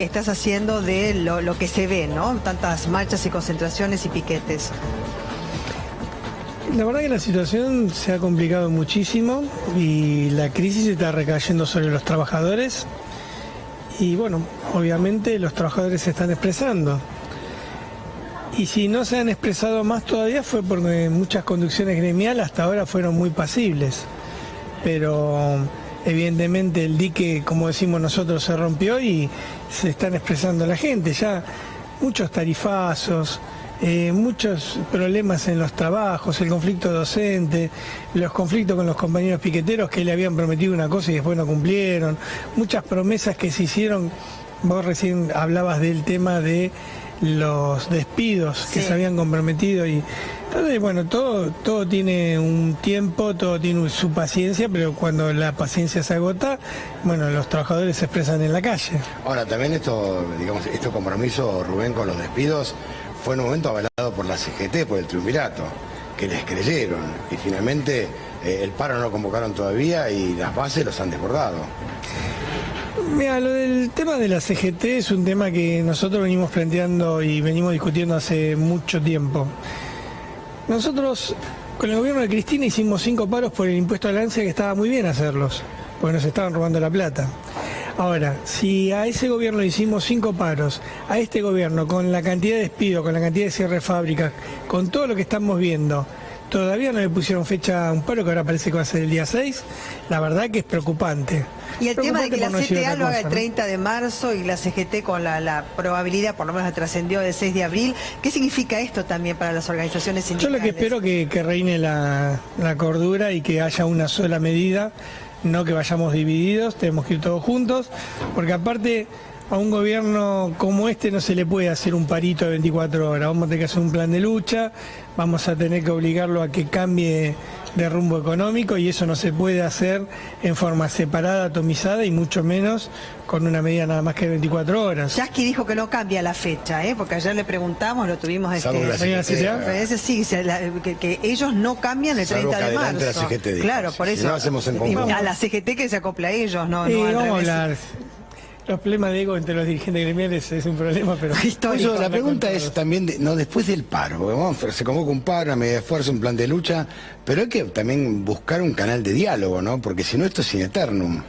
estás haciendo de lo que se ve, ¿no? Tantas marchas y concentraciones y piquetes. La verdad que la situación se ha complicado muchísimo y la crisis está recayendo sobre los trabajadores y bueno, obviamente los trabajadores se están expresando. Y si no se han expresado más todavía fue porque muchas conducciones gremiales hasta ahora fueron muy pasibles. Pero evidentemente el dique, como decimos nosotros, se rompió y se están expresando la gente. Ya muchos tarifazos, muchos problemas en los trabajos, el conflicto docente, los conflictos con los compañeros piqueteros que le habían prometido una cosa y después no cumplieron, muchas promesas que se hicieron. Vos recién hablabas del tema de los despidos que se habían comprometido y entonces bueno, todo tiene un tiempo, todo tiene su paciencia, pero cuando la paciencia se agota, bueno, los trabajadores se expresan en la calle. Ahora también este compromiso, Rubén, con los despidos fue en un momento avalado por la CGT, por el triunvirato, que les creyeron y finalmente el paro no lo convocaron todavía y las bases los han desbordado. Mira, lo del tema de la CGT es un tema que nosotros venimos planteando y venimos discutiendo hace mucho tiempo. Nosotros, con el gobierno de Cristina, hicimos 5 paros por el impuesto a la ganancia, que estaba muy bien hacerlos, porque nos estaban robando la plata. Ahora, si a ese gobierno le hicimos 5 paros, a este gobierno, con la cantidad de despidos, con la cantidad de cierre de fábricas, con todo lo que estamos viendo, todavía no le pusieron fecha a un paro que ahora parece que va a ser el día 6, la verdad que es preocupante. Y el tema de que la CTA lo haga el 30 de marzo y la CGT con la probabilidad, por lo menos trascendió del 6 de abril, ¿qué significa esto también para las organizaciones sindicales? Yo lo que espero que reine la cordura y que haya una sola medida, no que vayamos divididos, tenemos que ir todos juntos, porque aparte a un gobierno como este no se le puede hacer un parito de 24 horas, vamos a tener que hacer un plan de lucha, vamos a tener que obligarlo a que cambie de rumbo económico y eso no se puede hacer en forma separada, atomizada y mucho menos con una medida nada más que de 24 horas. Yasky dijo que no cambia la fecha, porque ayer le preguntamos, lo tuvimos que ellos no cambian el 30 de marzo. La CGT, claro, por eso. Si no hacemos en conjunto. A la CGT que se acopla a ellos, no vamos al a revés. hablar. Los problemas de ego entre los dirigentes gremiales es un problema, pero... La pregunta es también, después del paro, porque se convoca un paro, una medida de esfuerzo, un plan de lucha, pero hay que también buscar un canal de diálogo, ¿no? Porque si no esto es in eternum.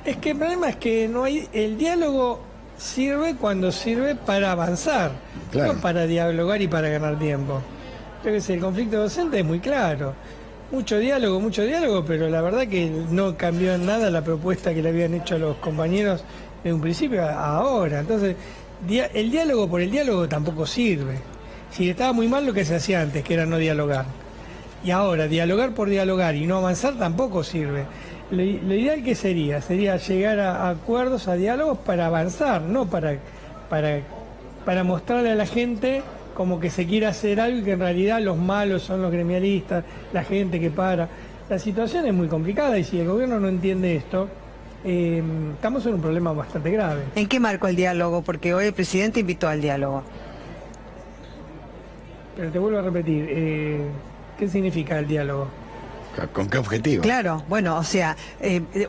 Es que el problema es que no hay... El diálogo sirve cuando sirve para avanzar, no para dialogar y para ganar tiempo. Creo que el conflicto docente es muy claro. Mucho diálogo, pero la verdad que no cambió en nada la propuesta que le habían hecho a los compañeros de un principio a ahora. Entonces, el diálogo por el diálogo tampoco sirve. Si estaba muy mal lo que se hacía antes, que era no dialogar. Y ahora, dialogar por dialogar y no avanzar tampoco sirve. Lo ideal que sería llegar a acuerdos, a diálogos para avanzar, no para mostrarle a la gente como que se quiere hacer algo y que en realidad los malos son los gremialistas, la gente que para. La situación es muy complicada y si el gobierno no entiende esto, estamos en un problema bastante grave. ¿En qué marco el diálogo? Porque hoy el presidente invitó al diálogo. Pero te vuelvo a repetir, ¿qué significa el diálogo? ¿Con qué objetivo? Claro, bueno, o sea,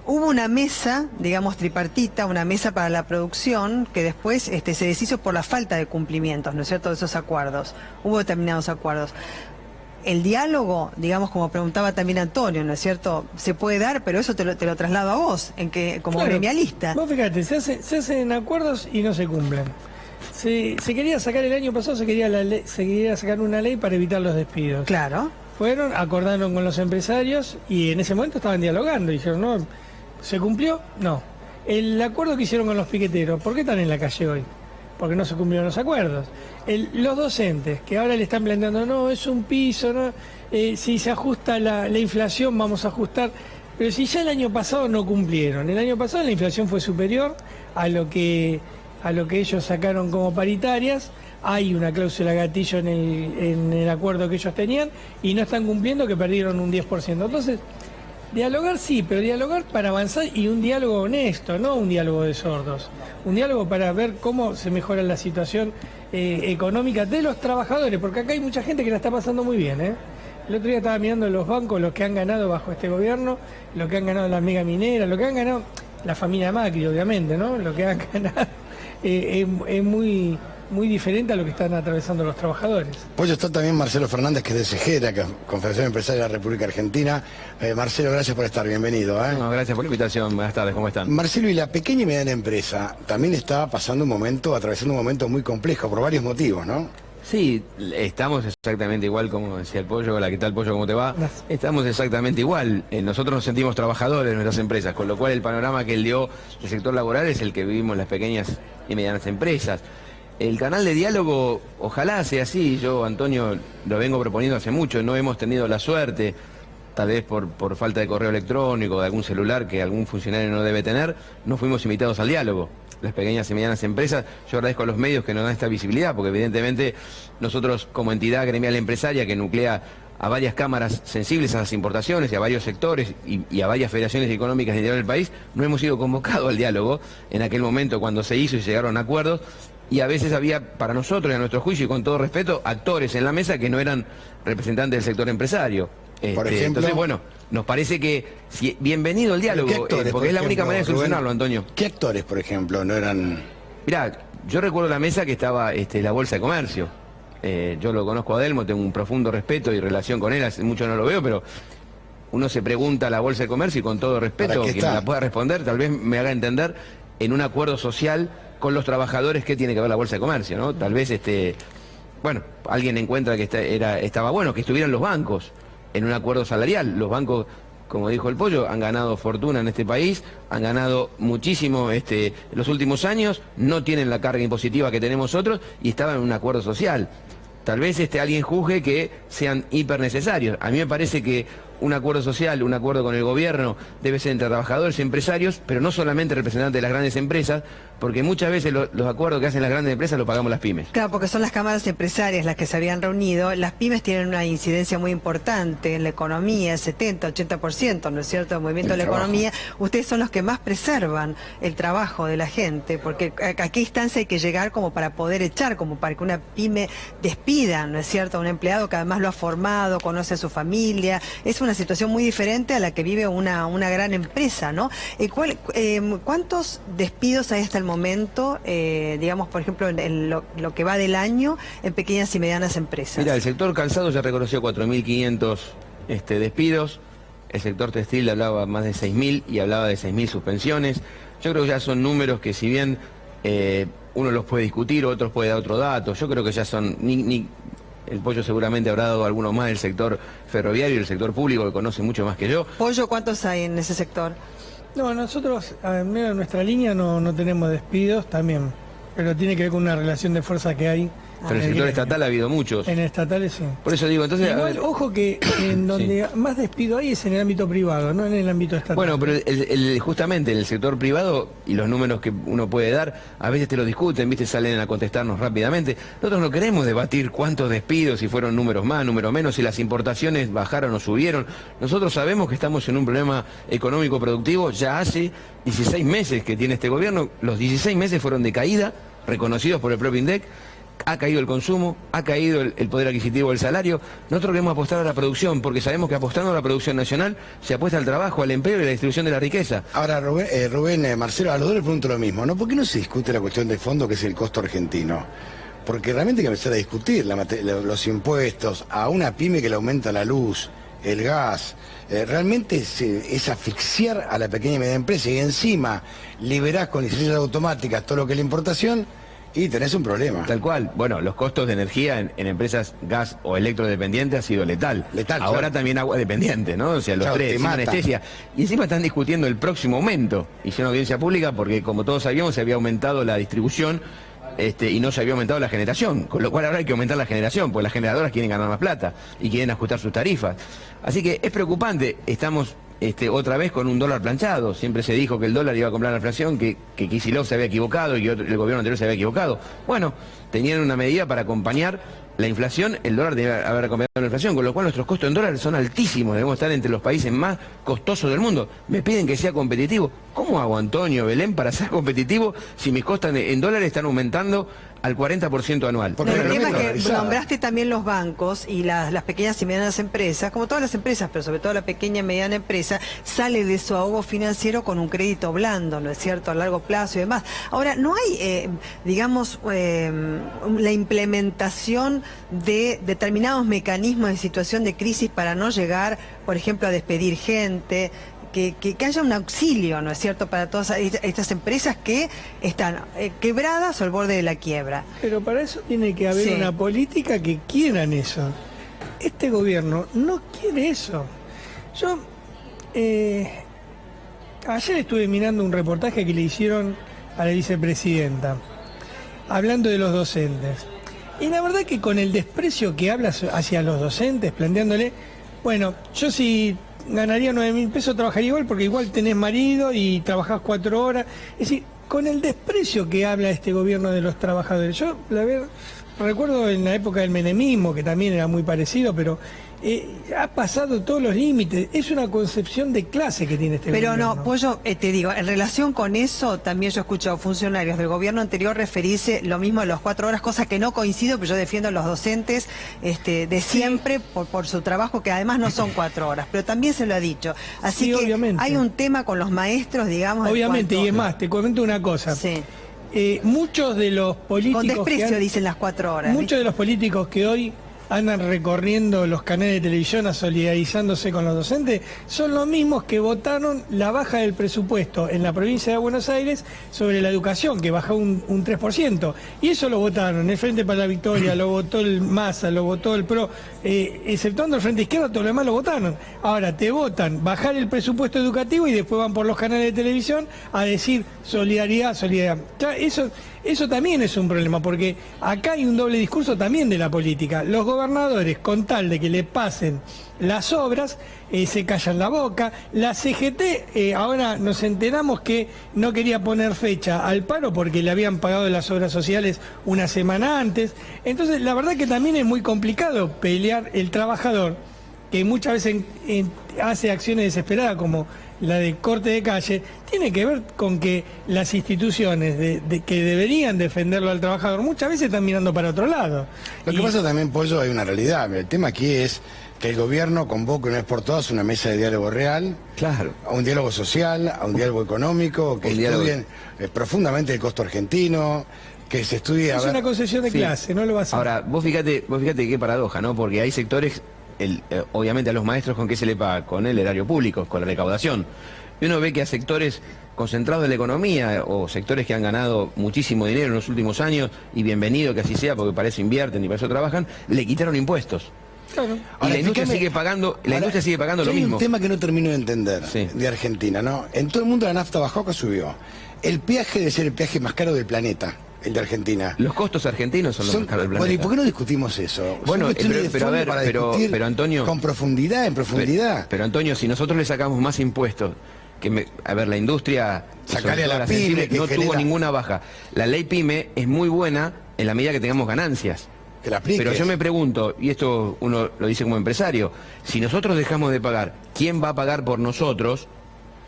hubo una mesa, digamos, tripartita, una mesa para la producción, que después se deshizo por la falta de cumplimientos, ¿no es cierto?, de esos acuerdos. Hubo determinados acuerdos. El diálogo, digamos, como preguntaba también Antonio, ¿no es cierto?, se puede dar, pero eso te lo traslado a vos, como gremialista. Vos fíjate, se hacen acuerdos y no se cumplen. Se quería sacar el año pasado, se quería sacar una ley para evitar los despidos. Claro. Fueron, acordaron con los empresarios y en ese momento estaban dialogando y dijeron, no, ¿se cumplió? No. El acuerdo que hicieron con los piqueteros, ¿por qué están en la calle hoy? Porque no se cumplieron los acuerdos. Los docentes, que ahora le están planteando, no, es un piso, no, si se ajusta la inflación vamos a ajustar, pero si ya el año pasado no cumplieron, el año pasado la inflación fue superior a lo que ellos sacaron como paritarias, hay una cláusula gatillo en el acuerdo que ellos tenían y no están cumpliendo, que perdieron un 10%. Entonces, dialogar sí, pero dialogar para avanzar y un diálogo honesto, no un diálogo de sordos. Un diálogo para ver cómo se mejora la situación económica de los trabajadores, porque acá hay mucha gente que la está pasando muy bien, El otro día estaba mirando los bancos, los que han ganado bajo este gobierno, lo que han ganado las megamineras, lo que han ganado la familia Macri, obviamente, ¿no? Lo que han ganado es muy diferente a lo que están atravesando los trabajadores. Pues está también Marcelo Fernández, que es de Segera, que es Confederación Empresaria de la República Argentina. Marcelo, gracias por estar, bienvenido. No, gracias por la invitación, buenas tardes, ¿cómo están? Marcelo, y la pequeña y mediana empresa también está atravesando un momento muy complejo por varios motivos, ¿no? Sí, estamos exactamente igual, como decía el Pollo. Hola, ¿qué tal, Pollo? ¿Cómo te va? Gracias. Estamos exactamente igual. Nosotros nos sentimos trabajadores de nuestras empresas, con lo cual el panorama que él dio el sector laboral es el que vivimos las pequeñas y medianas empresas. El canal de diálogo, ojalá sea así. Yo, Antonio, lo vengo proponiendo hace mucho. No hemos tenido la suerte, tal vez por falta de correo electrónico, de algún celular que algún funcionario no debe tener, no fuimos invitados al diálogo. Las pequeñas y medianas empresas, yo agradezco a los medios que nos dan esta visibilidad, porque evidentemente nosotros como entidad gremial empresaria que nuclea a varias cámaras sensibles a las importaciones y a varios sectores y a varias federaciones económicas del interior del país, no hemos sido convocados al diálogo en aquel momento cuando se hizo y se llegaron a acuerdos, y a veces había, para nosotros y a nuestro juicio y con todo respeto, actores en la mesa que no eran representantes del sector empresario. Por ejemplo, entonces, bueno, nos parece que bienvenido el diálogo, actores, porque es la única manera de solucionarlo, Rubén, Antonio. ¿Qué actores, por ejemplo, no eran...? Mirá, yo recuerdo la mesa que estaba la Bolsa de Comercio. Yo lo conozco a Adelmo, tengo un profundo respeto y relación con él, hace mucho no lo veo, pero uno se pregunta a la Bolsa de Comercio y con todo respeto, que me la pueda responder, tal vez me haga entender en un acuerdo social con los trabajadores qué tiene que ver la Bolsa de Comercio, ¿no? Tal vez, bueno, alguien encuentra que estaba bueno, que estuvieran los bancos en un acuerdo salarial. Los bancos, como dijo el Pollo, han ganado fortuna en este país, han ganado muchísimo en los últimos años, no tienen la carga impositiva que tenemos otros y estaban en un acuerdo social. Tal vez alguien juzgue que sean hiper necesarios. A mí me parece que un acuerdo social, un acuerdo con el gobierno, debe ser entre trabajadores y empresarios, pero no solamente representantes de las grandes empresas, porque muchas veces los acuerdos que hacen las grandes empresas los pagamos las pymes. Claro, porque son las cámaras empresarias las que se habían reunido. Las pymes tienen una incidencia muy importante en la economía, 70-80%, ¿no es cierto?, el movimiento de la economía. Ustedes son los que más preservan el trabajo de la gente, porque a qué instancia hay que llegar como para poder echar, como para que una pyme despida, ¿no es cierto?, a un empleado que además lo ha formado, conoce a su familia. Es una situación muy diferente a la que vive una gran empresa, ¿no? ¿Cuántos despidos hay hasta el momento, digamos, por ejemplo, en lo que va del año en pequeñas y medianas empresas? Mira, el sector calzado ya reconoció 4.500 despidos, el sector textil hablaba más de 6.000 y hablaba de 6.000 suspensiones. Yo creo que ya son números que, si bien uno los puede discutir, otros puede dar otro dato, yo creo que ya son... El Pollo seguramente habrá dado algunos más del sector ferroviario y del sector público, que conoce mucho más que yo. Pollo, ¿cuántos hay en ese sector? No, nosotros, al menos en nuestra línea no tenemos despidos también, pero tiene que ver con una relación de fuerza que hay. Pero en el sector estatal ha habido muchos. En estatales sí. Por eso digo, entonces... Igual, ojo que en donde más despido hay es en el ámbito privado, no en el ámbito estatal. Bueno, pero justamente en el sector privado, y los números que uno puede dar, a veces te lo discuten, ¿viste? Salen a contestarnos rápidamente. Nosotros no queremos debatir cuántos despidos, si fueron números más, números menos, si las importaciones bajaron o subieron. Nosotros sabemos que estamos en un problema económico productivo ya hace 16 meses que tiene este gobierno. Los 16 meses fueron de caída, reconocidos por el propio INDEC. Ha caído el consumo, ha caído el poder adquisitivo del salario. Nosotros queremos apostar a la producción, porque sabemos que apostando a la producción nacional se apuesta al trabajo, al empleo y a la distribución de la riqueza. Ahora, Rubén, Marcelo, a los dos les pregunto lo mismo, ¿no? ¿Por qué no se discute la cuestión de fondo, que es el costo argentino? Porque realmente hay que empezar a discutir los impuestos a una pyme que le aumenta la luz, el gas. Realmente es asfixiar a la pequeña y media empresa, y encima liberás con licencias automáticas todo lo que es la importación, y tenés un problema. Tal cual. Bueno, los costos de energía en empresas gas o electrodependientes ha sido letal. Ahora claro. También agua dependiente, ¿no? O sea, los tres, sin anestesia. Y encima están discutiendo el próximo aumento. Hicieron audiencia pública porque, como todos sabíamos, se había aumentado la distribución y no se había aumentado la generación. Con lo cual ahora hay que aumentar la generación, porque las generadoras quieren ganar más plata y quieren ajustar sus tarifas. Así que es preocupante. Estamos... otra vez con un dólar planchado. Siempre se dijo que el dólar iba a comprar la inflación, que Kicillof se había equivocado y que el gobierno anterior se había equivocado. Bueno, tenían una medida para acompañar la inflación, el dólar debe haber acompañado la inflación, con lo cual nuestros costos en dólares son altísimos, debemos estar entre los países más costosos del mundo. Me piden que sea competitivo. ¿Cómo hago, Antonio, Belén, para ser competitivo si mis costas en dólares están aumentando al 40% anual? No, el tema es que nombraste también los bancos y las pequeñas y medianas empresas, como todas las empresas, pero sobre todo la pequeña y mediana empresa, sale de su ahogo financiero con un crédito blando, ¿no es cierto?, a largo plazo y demás. Ahora, ¿no hay, digamos, la implementación de determinados mecanismos de situación de crisis para no llegar, por ejemplo, a despedir gente? Que haya un auxilio, ¿no es cierto?, para todas estas empresas que están quebradas o al borde de la quiebra. Pero para eso tiene que haber una política que quieran eso. Este gobierno no quiere eso. Yo ayer estuve mirando un reportaje que le hicieron a la vicepresidenta, hablando de los docentes. Y la verdad que con el desprecio que habla hacia los docentes, planteándole, bueno, yo sí ganaría 9.000 pesos, trabajaría igual porque igual tenés marido y trabajás 4 horas. Es decir, con el desprecio que habla este gobierno de los trabajadores. Yo, recuerdo en la época del menemismo, que también era muy parecido, pero ha pasado todos los límites. Es una concepción de clase que tiene este gobierno. Pero no, Pollo, te digo, en relación con eso, también yo he escuchado funcionarios del gobierno anterior referirse lo mismo a las 4 horas, cosa que no coincido, pero yo defiendo a los docentes de siempre por su trabajo, que además no son 4 horas, pero también se lo ha dicho. Así que obviamente hay un tema con los maestros, digamos. Obviamente, y es más, te comento una cosa. Sí. Muchos de los políticos... Con desprecio dicen las 4 horas. Muchos de los políticos que hoy andan recorriendo los canales de televisión a solidarizándose con los docentes, son los mismos que votaron la baja del presupuesto en la provincia de Buenos Aires sobre la educación, que bajó un 3%. Y eso lo votaron, el Frente para la Victoria, lo votó el Massa, lo votó el PRO, exceptuando el Frente Izquierda, todo lo demás lo votaron. Ahora, te votan bajar el presupuesto educativo y después van por los canales de televisión a decir solidaridad, solidaridad. Ya, eso también es un problema, porque acá hay un doble discurso también de la política. Los gobernadores, con tal de que le pasen las obras, se callan la boca. La CGT, ahora nos enteramos que no quería poner fecha al paro porque le habían pagado las obras sociales una semana antes. Entonces, la verdad que también es muy complicado pelear el trabajador, que muchas veces hace acciones desesperadas como la de corte de calle, tiene que ver con que las instituciones que deberían defenderlo al trabajador muchas veces están mirando para otro lado. Lo que pasa también, Pollo, hay una realidad. El tema aquí es que el gobierno convoque una vez por todas una mesa de diálogo real, claro, a un diálogo social, a un diálogo económico, que estudien profundamente el costo argentino, que se estudie... Es una concesión de clase, no lo va a hacer. Ahora, vos fíjate qué paradoja, ¿no? Porque hay sectores... obviamente a los maestros, ¿con qué se le paga? Con el erario público, con la recaudación. Y uno ve que a sectores concentrados de la economía o sectores que han ganado muchísimo dinero en los últimos años, y bienvenido que así sea porque para eso invierten y para eso trabajan, le quitaron impuestos. Claro. Y Ahora, la industria sigue pagando, lo hay mismo. un tema que no termino de entender de Argentina, ¿no? En todo el mundo la nafta bajó, acá subió. El peaje debe ser el peaje más caro del planeta, el de Argentina. Los costos argentinos son los más caros del planeta. Bueno, ¿y por qué no discutimos eso? Bueno, pero Antonio... Con profundidad, en profundidad. Pero Antonio, si nosotros le sacamos más impuestos, la industria sacarle a la sensible, pyme, no tuvo ninguna baja. La ley PYME es muy buena en la medida que tengamos ganancias. Que la apliques. Pero yo me pregunto, y esto uno lo dice como empresario, si nosotros dejamos de pagar, ¿quién va a pagar por nosotros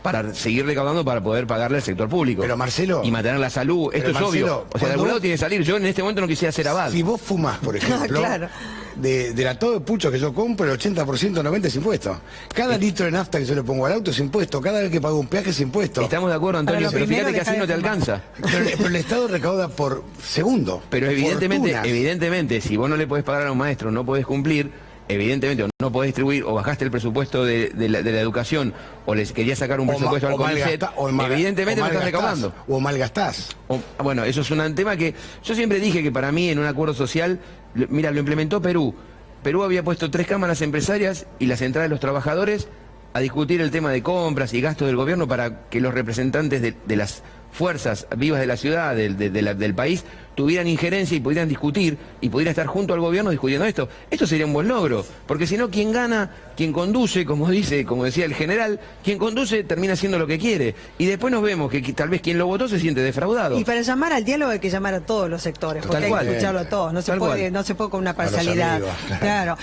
para seguir recaudando para poder pagarle al sector público? Pero Marcelo... Y mantener la salud, esto es Marcelo, obvio. O sea, de algún lado tiene que salir. Yo en este momento no quisiera hacer abad. Si vos fumás, por ejemplo, claro, de la todo de pucho que yo compro, el 80%, 90% es impuesto. Cada litro de nafta que yo le pongo al auto es impuesto. Cada vez que pago un peaje es impuesto. Estamos de acuerdo, Antonio, pero fíjate que así no te alcanza. Pero el Estado recauda por segundo. Pero evidentemente, si vos no le podés pagar a un maestro, no podés cumplir, evidentemente, o no podés distribuir, o bajaste el presupuesto de la educación, o les querías sacar un presupuesto al CONICET, evidentemente no estás recaudando. O malgastás. Bueno, eso es un tema que yo siempre dije que para mí en un acuerdo social, mira, lo implementó Perú. Perú había puesto 3 cámaras empresarias y la central de los trabajadores a discutir el tema de compras y gastos del gobierno para que los representantes de las fuerzas vivas de la ciudad, del país, tuvieran injerencia y pudieran discutir y pudieran estar junto al gobierno discutiendo esto. Esto sería un buen logro, porque si no, quien gana, quien conduce, como decía el general, quien conduce termina haciendo lo que quiere. Y después nos vemos que tal vez quien lo votó se siente defraudado. Y para llamar al diálogo hay que llamar a todos los sectores, porque hay que escucharlo a todos, no se puede con una parcialidad. Amigos, claro.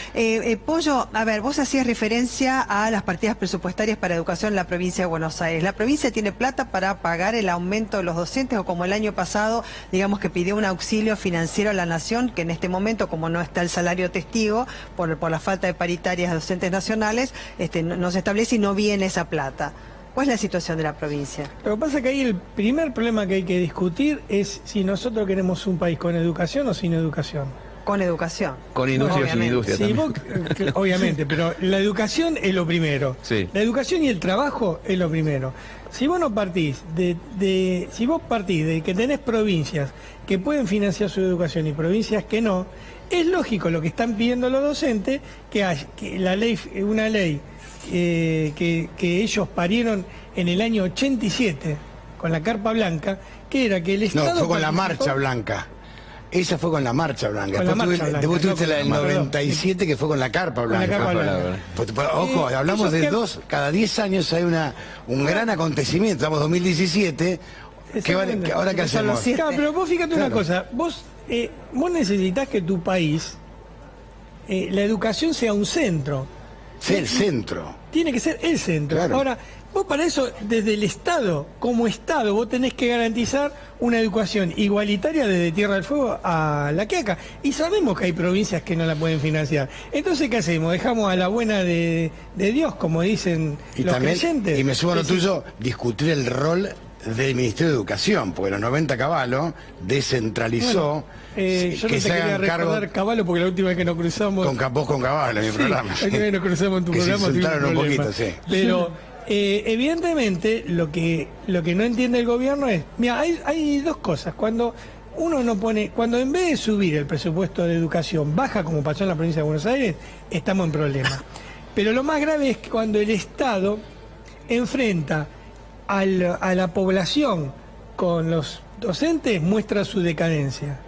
Pollo, a ver, vos hacías referencia a las partidas presupuestarias para educación en la provincia de Buenos Aires. ¿La provincia tiene plata para pagar el aumento de los docentes o como el año pasado, digamos que pidió un auxilio financiero a la Nación, que en este momento, como no está el salario testigo, por la falta de paritarias de docentes nacionales, no se establece y no viene esa plata? ¿Cuál es la situación de la provincia? Lo que pasa es que ahí el primer problema que hay que discutir es si nosotros queremos un país con educación o sin educación. Con educación. Con industria o sin industria Sí, también. obviamente, pero la educación es lo primero. Sí. La educación y el trabajo es lo primero. Si vos no partís si vos partís de que tenés provincias que pueden financiar su educación y provincias que no, es lógico lo que están pidiendo los docentes, una ley que ellos parieron en el año 87 con la Carpa Blanca, que era que el Estado... No, fue con la Marcha Blanca. Esa fue con la Marcha Blanca. Después tuviste la del 97 que fue con la Carpa Blanca. Con la Carpa Blanca. Ojo, hablamos de dos, cada 10 años hay un gran acontecimiento. Estamos en 2017. ¿Ahora qué hacemos? Claro, pero vos fíjate una cosa, vos necesitas que tu país, la educación sea un centro. Sea el centro. Tiene que ser el centro. Claro. Ahora, vos para eso, desde el Estado, como Estado, vos tenés que garantizar una educación igualitaria desde Tierra del Fuego a La Quiaca. Y sabemos que hay provincias que no la pueden financiar. Entonces, ¿qué hacemos? ¿Dejamos a la buena de Dios, como dicen los creyentes? Y me subo a lo tuyo, discutir el rol del Ministerio de Educación, porque los 90 Caballo descentralizó. Yo no te quería recordar Caballo porque la última vez que nos cruzamos... Con Caballo en mi programa. La última vez que nos cruzamos en tu que programa... se insultaron un poquito, sí. Pero... evidentemente lo que no entiende el gobierno es, mira, hay dos cosas. Cuando uno no pone, cuando en vez de subir el presupuesto de educación baja, como pasó en la provincia de Buenos Aires, estamos en problemas. Pero lo más grave es que cuando el Estado enfrenta a la población con los docentes, muestra su decadencia.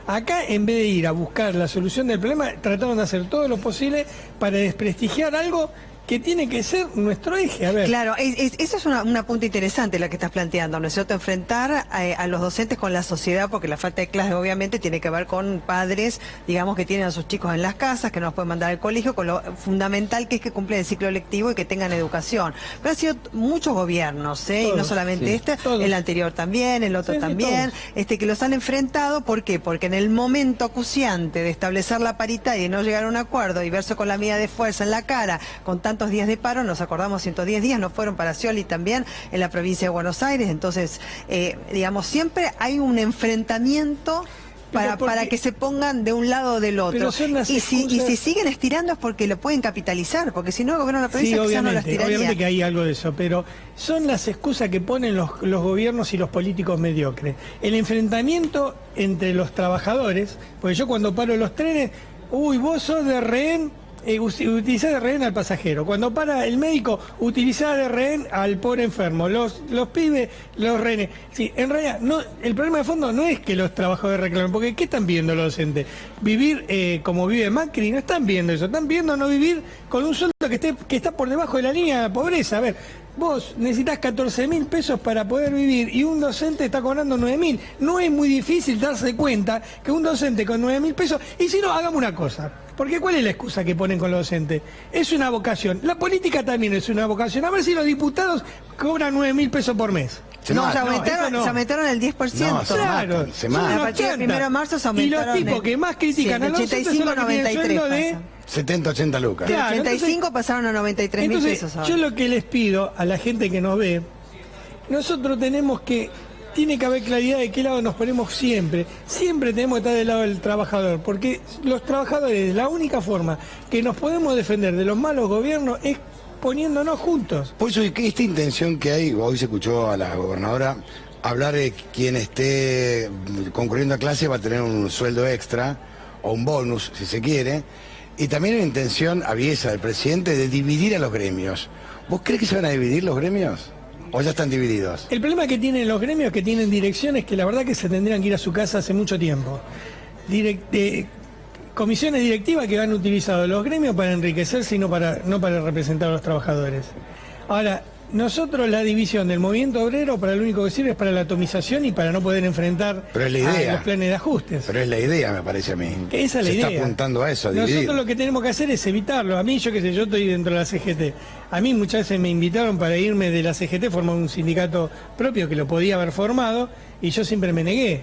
Acá, en vez de ir a buscar la solución del problema, trataron de hacer todo lo posible para desprestigiar algo que tiene que ser nuestro eje. A ver. Claro, eso es una punta interesante la que estás planteando, ¿no es cierto? Enfrentar a los docentes con la sociedad, porque la falta de clases obviamente tiene que ver con padres, digamos, que tienen a sus chicos en las casas, que no los pueden mandar al colegio, con lo fundamental que es que cumplen el ciclo lectivo y que tengan educación. Pero han sido muchos gobiernos, y no solamente todos. el anterior también, el otro también, que los han enfrentado. ¿Por qué? Porque en el momento acuciante de establecer la paritaria y no llegar a un acuerdo y verse con la medida de fuerza en la cara, con tantos días de paro, nos acordamos 110 días, no fueron para Scioli también en la provincia de Buenos Aires. Entonces, digamos, siempre hay un enfrentamiento para que se pongan de un lado o del otro. Y si siguen estirando es porque lo pueden capitalizar, porque si no el gobierno de la provincia quizás no lo estiraría. Obviamente que hay algo de eso, pero son las excusas que ponen los gobiernos y los políticos mediocres. El enfrentamiento entre los trabajadores, porque yo cuando paro los trenes, vos sos de rehén, utilizar de rehén al pasajero. Cuando para el médico, utilizar de rehén al pobre enfermo. Los pibes, los rehenes. Sí, en realidad, el problema de fondo no es que los trabajadores reclamen, porque ¿qué están viendo los docentes? Vivir como vive Macri, no están viendo eso. Están viendo no vivir con un sueldo que está por debajo de la línea de pobreza. A ver, vos necesitas 14.000 pesos para poder vivir y un docente está cobrando 9.000. No es muy difícil darse cuenta que un docente con 9.000 pesos... Y si no, hagamos una cosa. Porque ¿cuál es la excusa que ponen con los docentes? Es una vocación. La política también es una vocación. A ver si los diputados cobran 9.000 pesos por mes. Se aumentaron el 10%. No, claro, se matan. A partir del 1 de marzo se aumentaron. Y los tipos que más critican a los docentes son los que tienen sueldo de 70, 80 lucas. De 85 pasaron a 93.000 pesos ahora. Yo lo que les pido a la gente que nos ve, nosotros tiene que haber claridad de qué lado nos ponemos siempre. Siempre tenemos que estar del lado del trabajador, porque los trabajadores, la única forma que nos podemos defender de los malos gobiernos es poniéndonos juntos. Por eso, esta intención que hay, hoy se escuchó a la gobernadora hablar de quien esté concurriendo a clase va a tener un sueldo extra, o un bonus, si se quiere, y también una intención aviesa del presidente de dividir a los gremios. ¿Vos crees que se van a dividir los gremios? ¿O ya están divididos? El problema que tienen los gremios es que tienen direcciones que la verdad que se tendrían que ir a su casa hace mucho tiempo. Comisiones directivas que han utilizado los gremios para enriquecerse y no para representar a los trabajadores. Ahora, nosotros la división del movimiento obrero para lo único que sirve es para la atomización y para no poder enfrentar Pero es la idea. a los planes de ajustes. Pero es la idea, me parece a mí. Que esa es la idea. Se está apuntando a eso, a dividir. Nosotros lo que tenemos que hacer es evitarlo. A mí, yo qué sé, yo estoy dentro de la CGT. A mí muchas veces me invitaron para irme de la CGT, formar un sindicato propio que lo podía haber formado, y yo siempre me negué.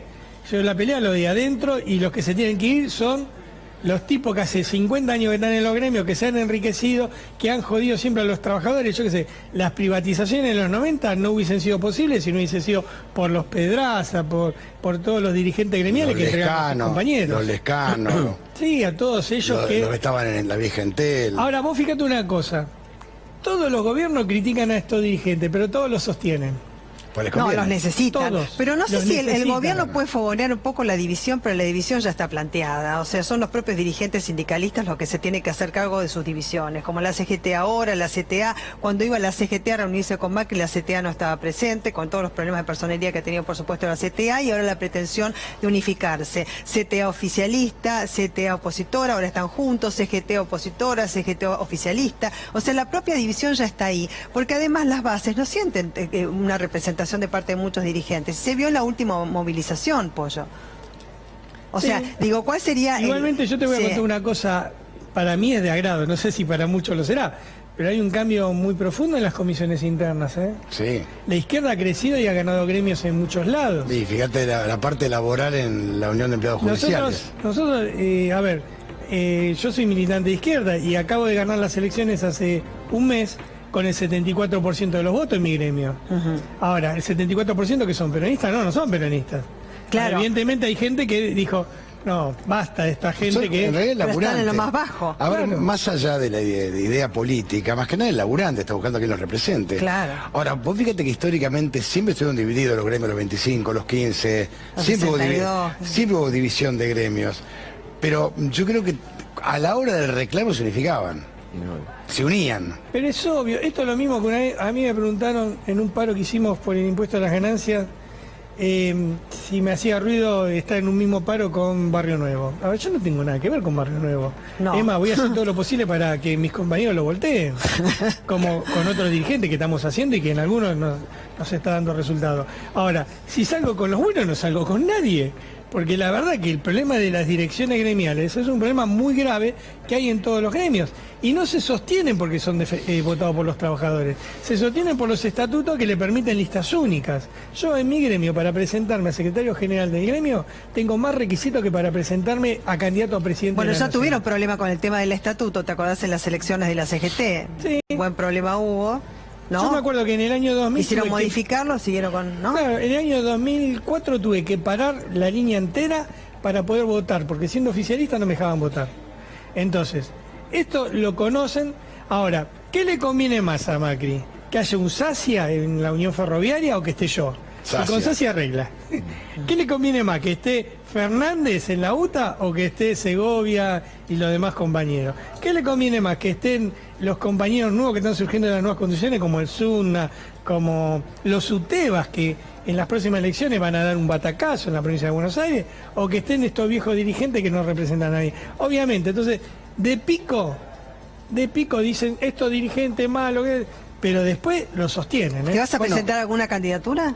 Yo la pelea lo de adentro, y los que se tienen que ir son los tipos que hace 50 años que están en los gremios, que se han enriquecido, que han jodido siempre a los trabajadores. Yo qué sé, las privatizaciones en los 90 no hubiesen sido posibles si no hubiese sido por los Pedraza, por todos los dirigentes gremiales que entregaron a sus compañeros. Los Lescano. Sí, a todos ellos los que estaban en la vieja Entel. Ahora, vos fíjate una cosa. Todos los gobiernos critican a estos dirigentes, pero todos los sostienen. Pues no, los necesitan. Todos pero no sé si el gobierno ¿no? puede fogonear un poco la división, pero la división ya está planteada. O sea, son los propios dirigentes sindicalistas los que se tienen que hacer cargo de sus divisiones, como la CGT ahora, la CTA. Cuando iba la CGT a reunirse con Macri, la CTA no estaba presente, con todos los problemas de personería que ha tenido, por supuesto, la CTA, y ahora la pretensión de unificarse. CTA oficialista, CTA opositora, ahora están juntos, CGT opositora, CGT oficialista. O sea, la propia división ya está ahí, porque además las bases no sienten una representación de parte de muchos dirigentes. Se vio en la última movilización, Pollo. O sea, digo, ¿cuál sería? Igualmente yo te voy a contar una cosa, para mí es de agrado, no sé si para muchos lo será, pero hay un cambio muy profundo en las comisiones internas, ¿eh? Sí. La izquierda ha crecido y ha ganado gremios en muchos lados. Y fíjate la parte laboral en la Unión de Empleados Judiciales. Nosotros, a ver, yo soy militante de izquierda y acabo de ganar las elecciones hace un mes con el 74% de los votos en mi gremio. Ahora, el 74% que son peronistas, no son peronistas. Claro. Evidentemente hay gente que dijo, no, basta de esta gente que en realidad pero están en lo más bajo. A ver, Claro. más allá de la idea política, más que nada el laburante está buscando a quien los represente. Claro. Ahora, vos fíjate que históricamente siempre estuvieron divididos los gremios, los 25, los 15, Los siempre 62. siempre hubo división de gremios. Pero yo creo que a la hora del reclamo se unificaban. Se unían. Pero es obvio, esto es lo mismo que una vez, a mí me preguntaron en un paro que hicimos por el impuesto a las ganancias, si me hacía ruido estar en un mismo paro con Barrio Nuevo. A ver, yo no tengo nada que ver con Barrio Nuevo. No. Es más, voy a hacer todo lo posible para que mis compañeros lo volteen, como con otros dirigentes que estamos haciendo y que en algunos nos está dando resultados. Ahora, si salgo con los buenos, no salgo con nadie. Porque la verdad que el problema de las direcciones gremiales es un problema muy grave que hay en todos los gremios. Y no se sostienen porque son votados por los trabajadores. Se sostienen por los estatutos que le permiten listas únicas. Yo en mi gremio, para presentarme a secretario general del gremio, tengo más requisitos que para presentarme a candidato a presidente Bueno, de la ya Nación. tuvieron problema con el tema del estatuto, ¿te acordás en las elecciones de la CGT? Sí. Buen problema hubo, ¿no? Yo me acuerdo que en el año 2000... Hicieron tuve que- modificarlo, siguieron con... ¿no? Claro, en el año 2004 tuve que parar la línea entera para poder votar, porque siendo oficialista no me dejaban votar. Entonces, esto lo conocen. Ahora, ¿qué le conviene más a Macri? ¿Que haya un Sacia en la Unión Ferroviaria o que esté yo? Sacia. Y con Sacia arregla. ¿Qué le conviene más? ¿Que esté Fernández en la UTA o que esté Segovia y los demás compañeros? ¿Qué le conviene más? ¿Que estén los compañeros nuevos que están surgiendo en las nuevas condiciones, como el SUNA, como los UTEBAS, que en las próximas elecciones van a dar un batacazo en la provincia de Buenos Aires, o que estén estos viejos dirigentes que no representan a nadie? Obviamente, entonces, de pico dicen, estos dirigentes malos, pero después lo sostienen. ¿Te vas a Bueno. presentar alguna candidatura?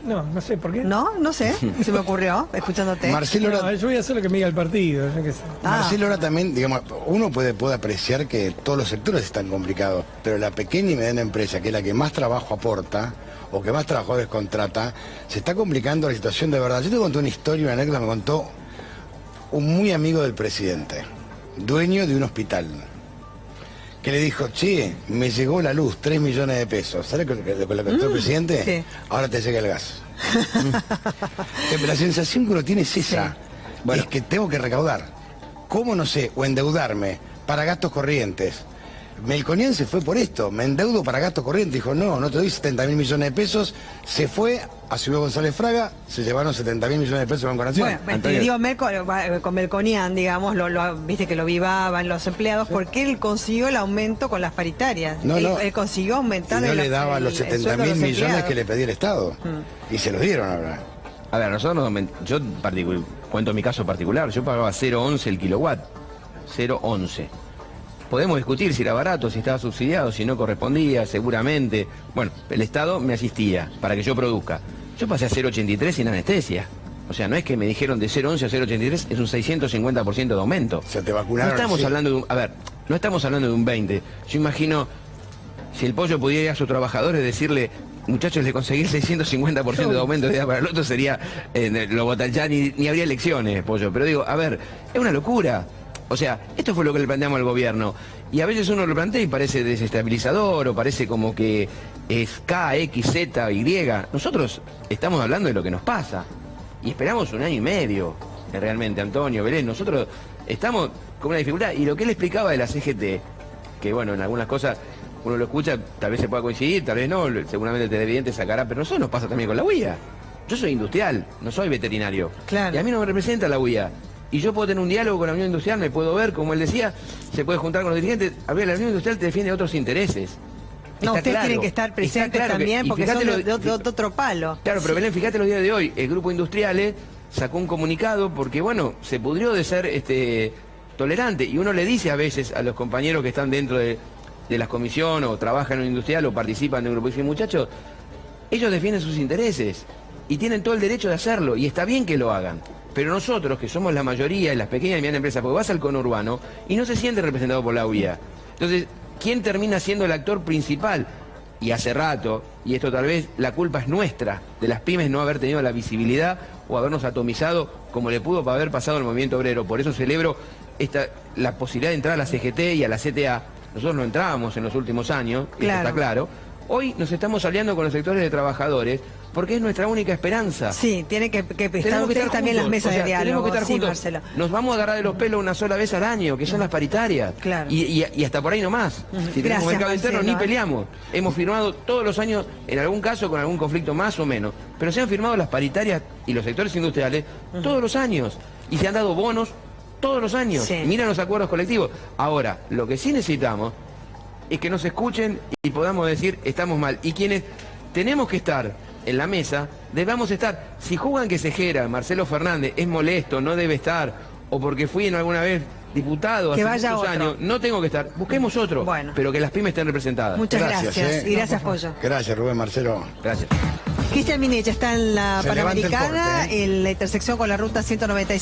No sé por qué. No sé, se me ocurrió, escuchándote. Marcelo No, ahora, yo voy a hacer lo que me diga el partido, yo qué sé. Marcelo ahora también, digamos, uno puede apreciar que todos los sectores están complicados, pero la pequeña y mediana empresa, que es la que más trabajo aporta, o que más trabajadores contrata, se está complicando la situación de verdad. Yo te conté una historia, una anécdota, me contó un muy amigo del presidente, dueño de un hospital, que le dijo, che, me llegó la luz, 3 millones de pesos. ¿Sabes con lo que contó el presidente? sí. Ahora te llega el gas. La sensación que uno tiene es esa. Sí. Bueno, es que tengo que recaudar. ¿Cómo? No sé, o endeudarme para gastos corrientes. Melconian se fue por esto, me endeudo para gasto corriente. Dijo, no te doy 70.000 millones de pesos. Se fue, asumió González Fraga, se llevaron 70.000 millones de pesos de Banco Nación. Bueno, te digo, con Melconian, digamos, viste que lo vivaban los empleados, porque él consiguió el aumento con las paritarias. Él consiguió aumentar y no le daba los 70.000 millones que le pedía el Estado. Y se los dieron ahora. A ver, nosotros, yo cuento mi caso particular, yo pagaba 0,11 el kilowatt, 0,11. Podemos discutir si era barato, si estaba subsidiado, si no correspondía, seguramente. Bueno, el Estado me asistía para que yo produzca. Yo pasé a 0,83 sin anestesia. O sea, no es que me dijeron de 0,11 a 0,83, es un 650% de aumento. O sea, te vacunaron. No estamos hablando de no estamos hablando de un 20. Yo imagino, si el Pollo pudiera ir a sus trabajadores decirle, muchachos, le conseguí el 650% de aumento de día para el otro, sería, lo votan ya, ni habría elecciones, Pollo. Pero digo, a ver, es una locura. O sea, esto fue lo que le planteamos al gobierno. Y a veces uno lo plantea y parece desestabilizador o parece como que es K, X, Z, Y. Nosotros estamos hablando de lo que nos pasa. Y esperamos 1 año y medio, realmente, Antonio, Belén. Nosotros estamos con una dificultad. Y lo que él explicaba de la CGT, que bueno, en algunas cosas uno lo escucha, tal vez se pueda coincidir, tal vez no, seguramente el televidente sacará, pero nosotros nos pasa también con la UIA. Yo soy industrial, no soy veterinario. Claro. Y a mí no me representa la UIA. Y yo puedo tener un diálogo con la Unión Industrial, me puedo ver, como él decía, se puede juntar con los dirigentes. A ver, la Unión Industrial te defiende otros intereses. No, ustedes tienen que estar presentes también, porque son de otro palo. Claro, pero Belén, fíjate los días de hoy, el Grupo Industriales sacó un comunicado porque, bueno, se pudrió de ser tolerante. Y uno le dice a veces a los compañeros que están dentro de las comisiones o trabajan en un industrial o participan de un grupo, y dicen, muchachos, ellos defienden sus intereses y tienen todo el derecho de hacerlo y está bien que lo hagan. Pero nosotros, que somos la mayoría de las pequeñas y medianas empresas, porque vas al conurbano y no se siente representado por la UIA. Entonces, ¿quién termina siendo el actor principal? Y hace rato, y esto tal vez la culpa es nuestra, de las pymes no haber tenido la visibilidad o habernos atomizado como le pudo haber pasado al movimiento obrero. Por eso celebro la posibilidad de entrar a la CGT y a la CTA. Nosotros no entrábamos en los últimos años, claro. Eso está claro. Hoy nos estamos aliando con los sectores de trabajadores porque es nuestra única esperanza. Sí, tiene que estar ustedes también en las mesas de diálogo. Tenemos que estar juntos. Marcelo. Nos vamos a agarrar de los pelos una sola vez al año, que son las paritarias. Claro. Y hasta por ahí nomás. Si tenemos mercado interno, ni peleamos. Hemos firmado todos los años, en algún caso con algún conflicto más o menos, pero se han firmado las paritarias y los sectores industriales todos los años. Y se han dado bonos todos los años. Sí. Miren los acuerdos colectivos. Ahora, lo que sí necesitamos es que nos escuchen y podamos decir, estamos mal. Y quienes tenemos que estar en la mesa, debamos estar. Si juegan que Cejera, Marcelo Fernández, es molesto, no debe estar, o porque fui en alguna vez diputado hace muchos años, no tengo que estar. Busquemos otro, pero que las pymes estén representadas. Muchas gracias. Y gracias, Pollo. Gracias, Rubén, Marcelo. Gracias. Cristian Minich está en la Panamericana, en la intersección con la ruta 197.